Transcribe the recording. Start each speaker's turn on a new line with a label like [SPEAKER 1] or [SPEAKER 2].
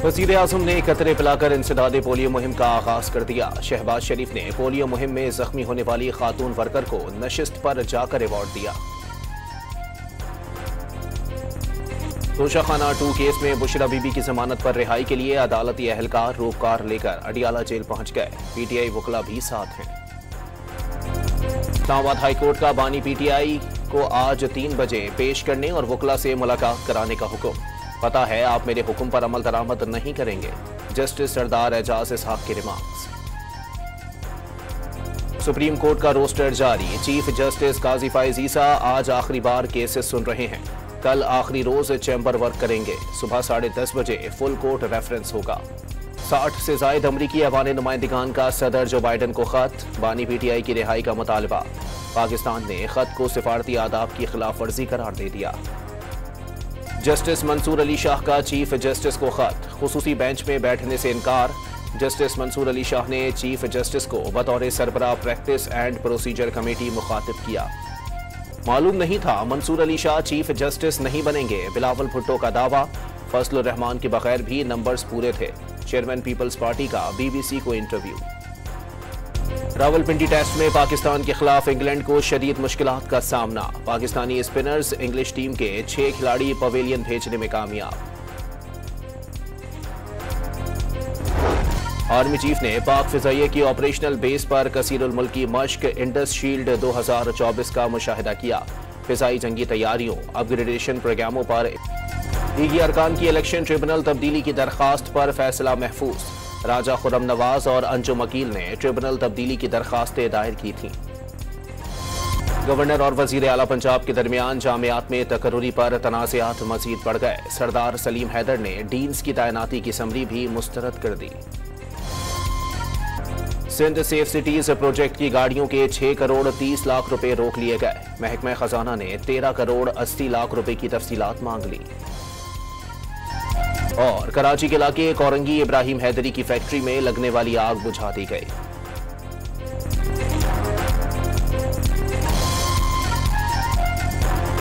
[SPEAKER 1] वज़ीर आज़म ने कतरे पिलाकर इंसदादे पोलियो मुहिम का आगाज कर दिया। शहबाज शरीफ ने पोलियो मुहिम में जख्मी होने वाली खातून वर्कर को नशिस्त पर जाकर अवार्ड दिया। तोशाखाना 2 केस में बुशरा बीबी की जमानत पर रिहाई के लिए अदालती अहलकार रोपकार लेकर अडियाला जेल पहुंच गए। पीटीआई वकला भी साथ हैं। इस्लामाबाद हाईकोर्ट का बानी पीटीआई को आज 3 बजे पेश करने और वकला से मुलाकात कराने का हुक्म। पता है आप मेरे हुक्म पर अमल दरामद नहीं करेंगे। जस्टिस सरदार एजाज इसहाक की रिमार्क्स। सुप्रीम कोर्ट का रोस्टर जारी। चीफ जस्टिस काजी फाइज ईसा आज आखिरी बार केसेस सुन रहे हैं। कल आखिरी रोज चैम्बर वर्क करेंगे। सुबह 10:30 बजे फुल कोर्ट रेफरेंस होगा। 60 से जायद अमरीकी अवान नुमाइंदगान का सदर जो बाइडन को खत। बानी पीटीआई की रिहाई का मुतालबा। पाकिस्तान ने खत को सिफारती आदाब की खिलाफ वर्जी करार दे दिया। जस्टिस मंसूर अली शाह का चीफ जस्टिस को खत। खुसूसी बेंच में बैठने से इनकार। जस्टिस मंसूर अली शाह ने चीफ जस्टिस को बतौर सरबराह प्रैक्टिस एंड प्रोसीजर कमेटी मुखातिब किया। मालूम नहीं था मंसूर अली शाह चीफ जस्टिस नहीं बनेंगे। बिलावल भुट्टो का दावा। फजलुर रहमान के बगैर भी नंबर्स पूरे थे। चेयरमैन पीपल्स पार्टी का बीबीसी को इंटरव्यू। रावलपिंडी टेस्ट में पाकिस्तान के खिलाफ इंग्लैंड को शदीद मुश्किलात का सामना। पाकिस्तानी स्पिनर्स इंग्लिश टीम के 6 खिलाड़ी पवेलियन भेजने में कामयाब। आर्मी चीफ ने पाक फिजाइये की ऑपरेशनल बेस पर कसीरुल मुल्की मश्क इंडस शील्ड 2024 का मुशाहिदा किया। फिजाई जंगी तैयारियों अपग्रेडेशन प्रोग्रामों पर लीगी अरकान की इलेक्शन ट्रिब्यूनल तब्दीली की दरखास्त पर फैसला महफूज। राजा खुर्रम नवाज और अंजुम अकील ने ट्रिब्यूनल तब्दीली की दरखास्तें दायर की थीं। गवर्नर और वजीर आला पंजाब के दरमियान जामियात में तकर्रुरी पर तनाज़ात मजीद बढ़ गए। सरदार सलीम हैदर ने डीन्स की तैनाती की समरी भी मुस्तरद कर दी। सिंध सेफ सिटीज प्रोजेक्ट की गाड़ियों के 6 करोड़ 30 लाख रुपए रोक लिए गए। महकमा खजाना ने 13 करोड़ 80 लाख रुपए की तफसीलात मांग ली। और कराची के इलाके कोरंगी इब्राहिम हैदरी की फैक्ट्री में लगने वाली आग बुझा दी गई।